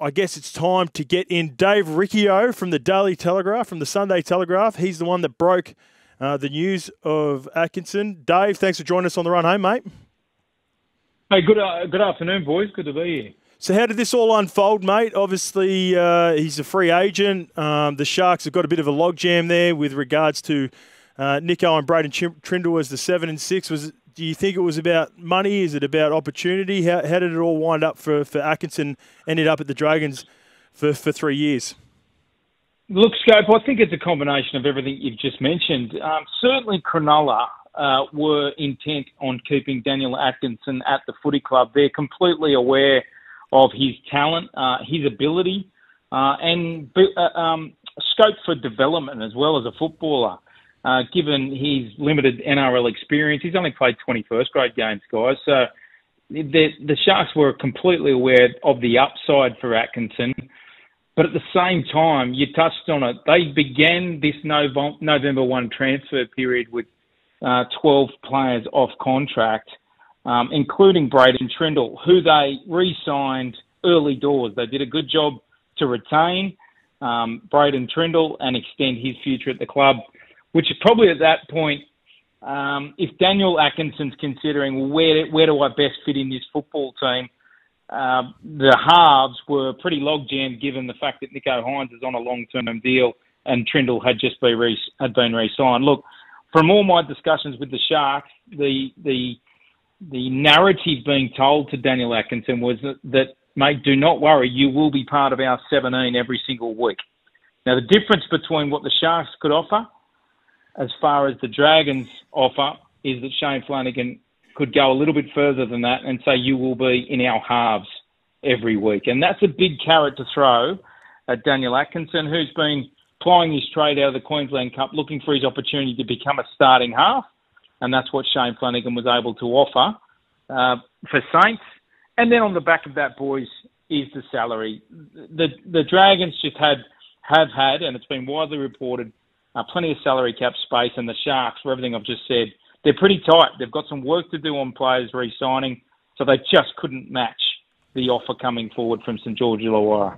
I guess it's time to get in Dave Riccio from the Daily Telegraph, from the Sunday Telegraph. He's the one that broke the news of Atkinson. Dave, thanks for joining us on the run home, mate. Hey, good afternoon, boys. Good to be here. So how did this all unfold, mate? Obviously, he's a free agent. The Sharks have got a bit of a logjam there with regards to Nico and Braden Trindall as the 7 and 6. Do you think it was about money? Is it about opportunity? How did it all wind up for Atkinson? Ended up at the Dragons for 3 years. Look, Scope, I think it's a combination of everything you've just mentioned. Certainly, Cronulla were intent on keeping Daniel Atkinson at the footy club. They're completely aware of his talent, his ability, and scope for development as well as a footballer. Given his limited NRL experience, he's only played 21st grade games, guys. So the Sharks were completely aware of the upside for Atkinson. But at the same time, you touched on it, they began this November 1 transfer period with 12 players off contract, including Braden Trindall, who they re-signed early doors. They did a good job to retain Braden Trindall and extend his future at the club, which is probably at that point, if Daniel Atkinson's considering where do I best fit in this football team, the halves were pretty logjammed given the fact that Nico Hines is on a long-term deal and Trindall had just been re-signed. Look, from all my discussions with the Sharks, the narrative being told to Daniel Atkinson was that, mate, do not worry, you will be part of our 17 every single week. Now, the difference between what the Sharks could offer as far as the Dragons offer is that Shane Flanagan could go a little bit further than that and say you will be in our halves every week. And that's a big carrot to throw at Daniel Atkinson, who's been plying his trade out of the Queensland Cup, looking for his opportunity to become a starting half. And that's what Shane Flanagan was able to offer for Saints. And then on the back of that, boys, is the salary. The Dragons just have had, and it's been widely reported, plenty of salary cap space, and the Sharks, for everything I've just said, they're pretty tight. They've got some work to do on players re-signing, so they just couldn't match the offer coming forward from St George Illawarra.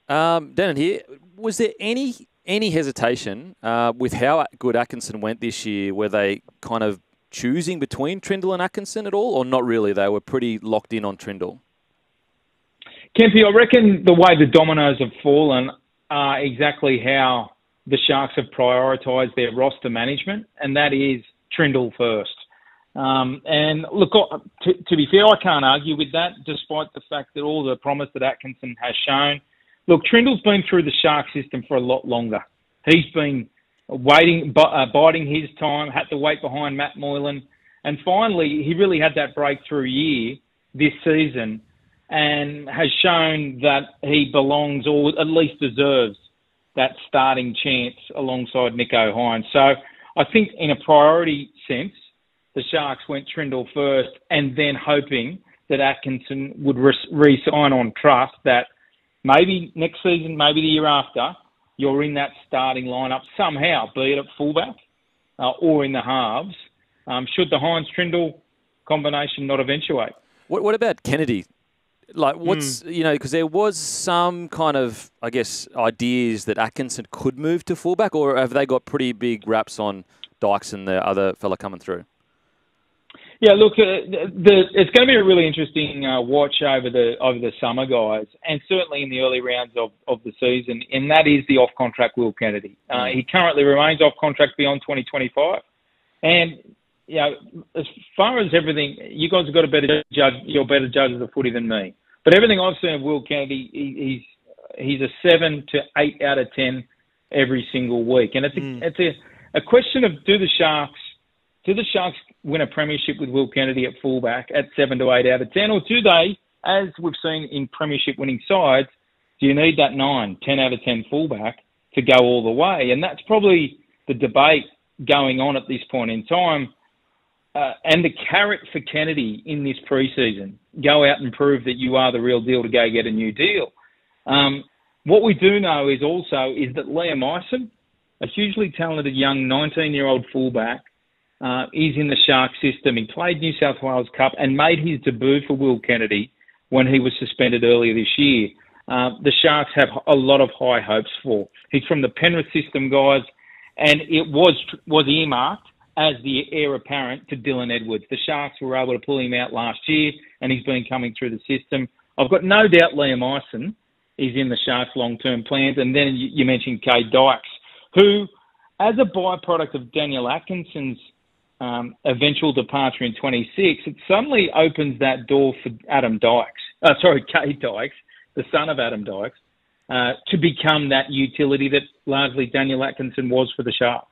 Denan here. Was there any hesitation with how good Atkinson went this year? Were they kind of choosing between Trindall and Atkinson at all, or not really? They were pretty locked in on Trindall. Kempy, I reckon the way the dominoes have fallen are exactly how the Sharks have prioritised their roster management, and that is Trindall first. And look, to be fair, I can't argue with that, despite the fact that all the promise that Atkinson has shown. Look, Trindall's been through the Shark system for a lot longer. He's been biding his time, had to wait behind Matt Moylan, and finally he really had that breakthrough year this season and has shown that he belongs, or at least deserves, that starting chance alongside Nico Hines. So I think in a priority sense, the Sharks went Trindall first and then hoping that Atkinson would re-sign on trust that maybe next season, maybe the year after, you're in that starting lineup somehow, be it at fullback or in the halves, should the Hines-Trindall combination not eventuate. What about Kennedy? Like, what's, because there was some kind of, I guess, ideas that Atkinson could move to fullback, or have they got pretty big raps on Dykes and the other fella coming through? Yeah, look, it's going to be a really interesting watch over the summer, guys, and certainly in the early rounds of the season, and that is the off-contract Will Kennedy. He currently remains off-contract beyond 2025, and as far as everything, you guys have got a better judge. You're better judges of footy than me. But everything I've seen of Will Kennedy, he's a 7 to 8 out of 10 every single week, and it's a question of do the Sharks win a premiership with Will Kennedy at fullback at 7 to 8 out of 10, or do they, as we've seen in premiership winning sides, do you need that 9, 10 out of 10 fullback to go all the way? And that's probably the debate going on at this point in time. And the carrot for Kennedy in this preseason, go out and prove that you are the real deal to go get a new deal. What we do know is that Liam Ison, a hugely talented young 19-year-old fullback, is in the Shark system. He played New South Wales Cup and made his debut for Will Kennedy when he was suspended earlier this year. the Sharks have a lot of high hopes for. He's from the Penrith system, guys, and it was earmarked as the heir apparent to Dylan Edwards. The Sharks were able to pull him out last year, and he's been coming through the system. I've got no doubt Liam Ison is in the Sharks' long-term plans. And then you mentioned Kade Dykes, who, as a byproduct of Daniel Atkinson's eventual departure in 26, it suddenly opens that door for Kade Dykes, the son of Adam Dykes, to become that utility that largely Daniel Atkinson was for the Sharks.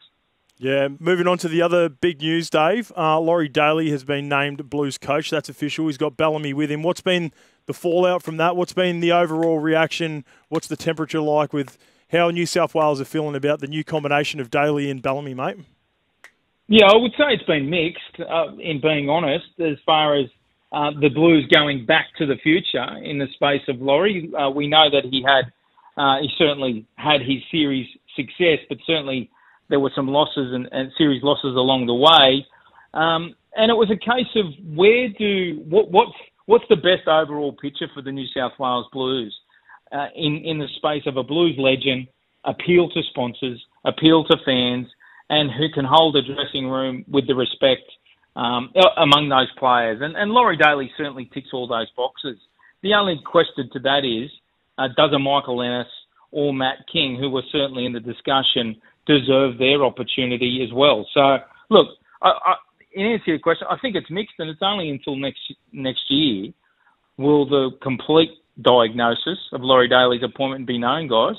Yeah, moving on to the other big news, Dave. Laurie Daley has been named Blues coach. That's official. He's got Bellamy with him. What's been the fallout from that? What's been the overall reaction? What's the temperature like with how New South Wales are feeling about the new combination of Daley and Bellamy, mate? Yeah, I would say it's been mixed, in being honest, as far as the Blues going back to the future in the space of Laurie. We know that he certainly had his series success, but certainly there were some losses and series losses along the way. And it was a case of what's the best overall picture for the New South Wales Blues in the space of a Blues legend, appeal to sponsors, appeal to fans, and who can hold a dressing room with the respect among those players. And Laurie Daley certainly ticks all those boxes. The only question to that is, does a Michael Ennis or Matt King, who were certainly in the discussion, deserve their opportunity as well? So, look, in answer to your question, I think it's mixed, and it's only until next year will the complete diagnosis of Laurie Daley's appointment be known, guys.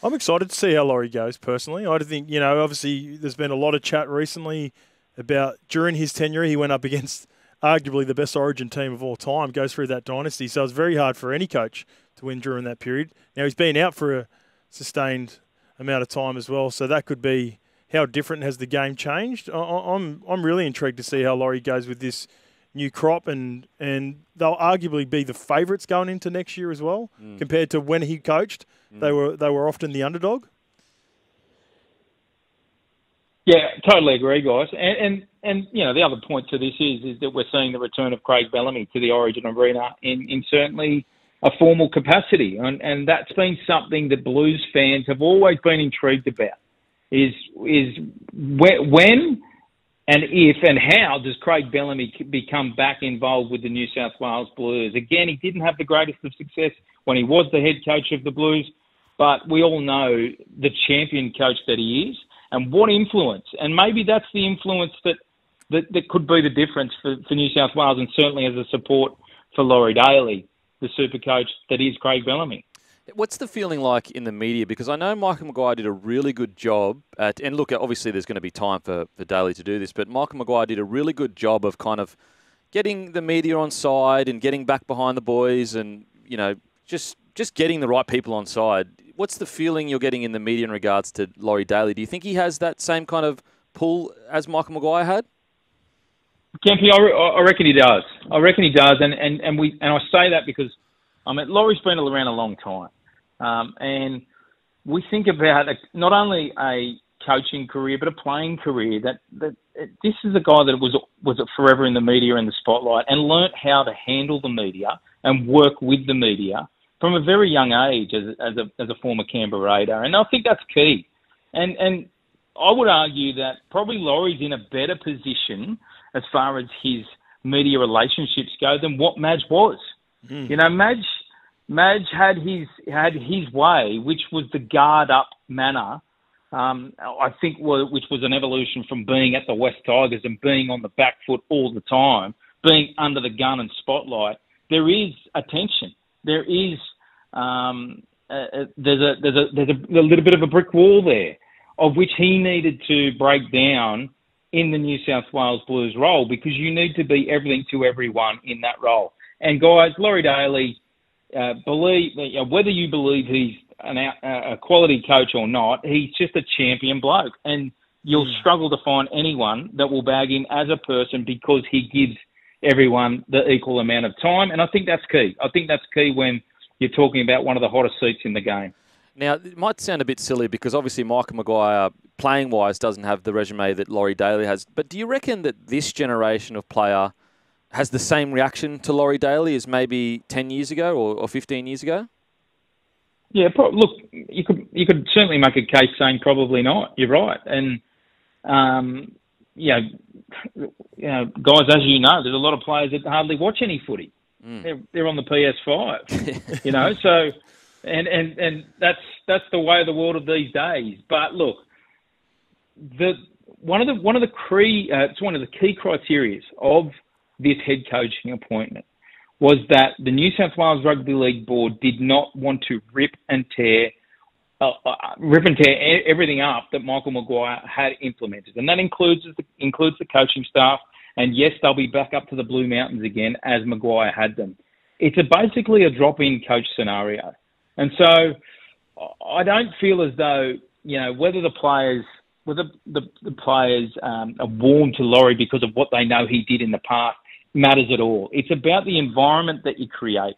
I'm excited to see how Laurie goes, personally. I think, obviously there's been a lot of chat recently about during his tenure, he went up against arguably the best Origin team of all time, goes through that dynasty. So it's very hard for any coach to win during that period. Now, he's been out for a sustained amount of time as well, so that could be how different has the game changed. I'm really intrigued to see how Laurie goes with this new crop, and they'll arguably be the favourites going into next year as well, compared to when he coached. They were often the underdog. Yeah, totally agree, guys. And the other point to this is that we're seeing the return of Craig Bellamy to the Origin arena in certainly a formal capacity, and that's been something that Blues fans have always been intrigued about. Is when and if and how does Craig Bellamy become back involved with the New South Wales Blues? Again, he didn't have the greatest of success when he was the head coach of the Blues, but we all know the champion coach that he is and what influence. And maybe that's the influence that could be the difference for New South Wales, and certainly as a support for Laurie Daley, the super coach that is Craig Bellamy. What's the feeling like in the media? Because I know Michael Maguire did a really good job at, and look, obviously there's going to be time for Daley to do this, but Michael Maguire did a really good job of kind of getting the media on side and getting back behind the boys and, just getting the right people on side. What's the feeling you're getting in the media in regards to Laurie Daley? Do you think he has that same kind of pull as Michael Maguire had? Kempy, I reckon he does. And I say that because Laurie's been around a long time, and we think about not only a coaching career but a playing career. That this is a guy that was forever in the media and the spotlight, and learnt how to handle the media and work with the media from a very young age as a former Canberra Raider, and I think that's key. And I would argue that probably Laurie's in a better position as far as his media relationships go than what Madge was. Madge had his way, which was the guard up manner. I think which was an evolution from being at the West Tigers and being on the back foot all the time, being under the gun and spotlight. There is attention. There is there's a little bit of a brick wall there, of which he needed to break down in the New South Wales Blues role, because you need to be everything to everyone in that role. And guys, Laurie Daley, whether you believe he's a quality coach or not, he's just a champion bloke, and you'll struggle to find anyone that will bag him as a person, because he gives everyone the equal amount of time, and I think that's key. I think that's key when you're talking about one of the hottest seats in the game. Now, it might sound a bit silly because obviously Michael Maguire, playing-wise, doesn't have the resume that Laurie Daley has. But do you reckon that this generation of player has the same reaction to Laurie Daley as maybe 10 years ago or 15 years ago? Yeah, look, you could certainly make a case saying probably not. You're right, and guys, as you know, there's a lot of players that hardly watch any footy. They're on the PS5, So, and that's the way of the world of these days. But look, one of the key criteria of this head coaching appointment was that the New South Wales Rugby League Board did not want to rip and tear everything up that Michael Maguire had implemented, and that includes the coaching staff. And yes, they'll be back up to the Blue Mountains again as Maguire had them. It's basically a drop-in coach scenario, and so I don't feel as though whether the players are warm to Laurie because of what they know he did in the past matters at all. It's about the environment that you create.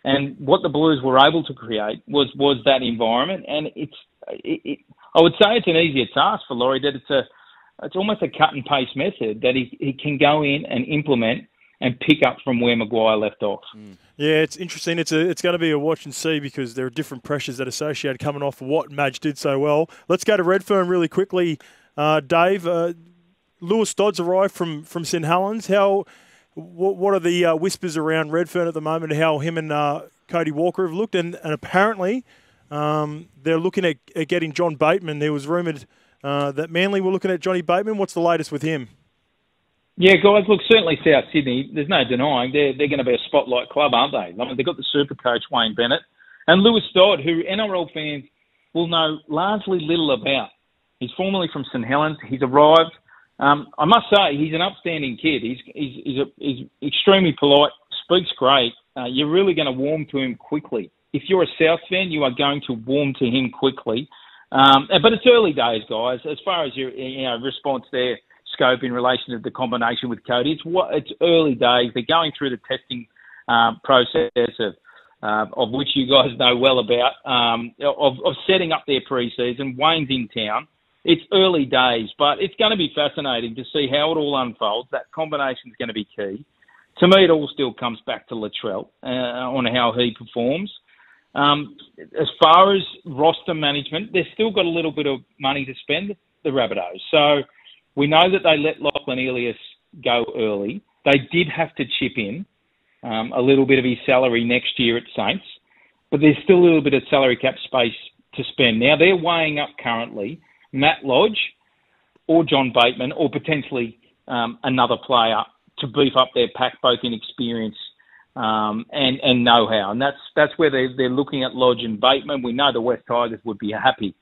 And what the Blues were able to create was that environment. And I would say it's an easier task for Laurie, that it's almost a cut and paste method that he can go in and implement and pick up from where Maguire left off. Yeah, it's interesting. It's going to be a watch and see, because there are different pressures that associate coming off what Madge did so well. Let's go to Redfern really quickly, Dave. Lewis Dodd's arrived from St Helens. What are the whispers around Redfern at the moment? How him and Cody Walker have looked, and apparently they're looking at getting John Bateman. There was rumoured that Manly were looking at Johnny Bateman. What's the latest with him? Yeah, guys, look, certainly South Sydney, there's no denying they're going to be a spotlight club, aren't they? I mean, they've got the super coach, Wayne Bennett, and Lewis Dodd, who NRL fans will know largely little about. He's formerly from St Helens. He's arrived. I must say, he's an upstanding kid. He's extremely polite, speaks great. You're really going to warm to him quickly. If you're a South fan, you are going to warm to him quickly. But it's early days, guys. As far as your response there, Scope, in relation to the combination with Kade, it's early days. They're going through the testing process of which you guys know well about, of setting up their pre-season. Wayne's in town. It's early days, but it's going to be fascinating to see how it all unfolds. That combination is going to be key. To me, it all still comes back to Latrell on how he performs. As far as roster management, they've still got a little bit of money to spend, the Rabbitohs. So we know that they let Lachlan Elias go early. They did have to chip in a little bit of his salary next year at Saints, but there's still a little bit of salary cap space to spend. Now, they're weighing up currently Matt Lodge or John Bateman, or potentially another player to beef up their pack, both in experience and know-how. And that's where they're looking at Lodge and Bateman. We know the West Tigers would be happy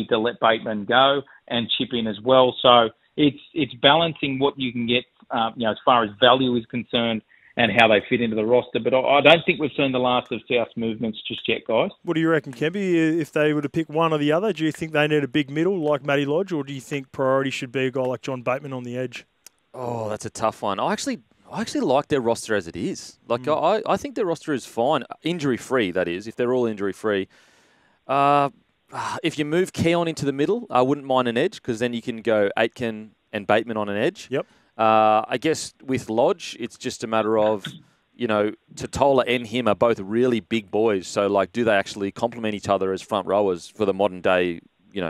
to let Bateman go and chip in as well. So it's balancing what you can get, as far as value is concerned, and how they fit into the roster. But I don't think we've seen the last of South's movements just yet, guys. What do you reckon, Kempy? If they were to pick one or the other, do you think they need a big middle like Matty Lodge, or do you think priority should be a guy like John Bateman on the edge? Oh, that's a tough one. I actually like their roster as it is. I think their roster is fine. Injury-free, that is, if they're all injury-free. If you move Keon into the middle, I wouldn't mind an edge, because then you can go Aitken and Bateman on an edge. Yep. I guess with Lodge, it's just a matter of, Totola and him are both really big boys. So, do they actually complement each other as front rowers for the modern day,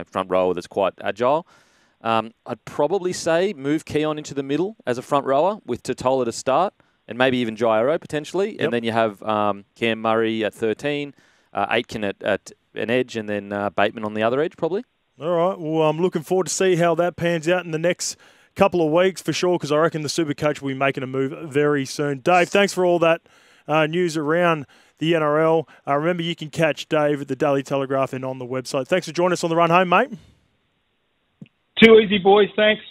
front rower that's quite agile? I'd probably say move Keon into the middle as a front rower with Totola to start, and maybe even Jairo potentially. Yep. And then you have Cam Murray at 13, Aitken at an edge, and then Bateman on the other edge probably. All right. Well, I'm looking forward to see how that pans out in the next couple of weeks for sure, because I reckon the Supercoach will be making a move very soon. Dave, thanks for all that news around the NRL. Remember, you can catch Dave at the Daily Telegraph and on the website. Thanks for joining us on the run home, mate. Too easy, boys. Thanks.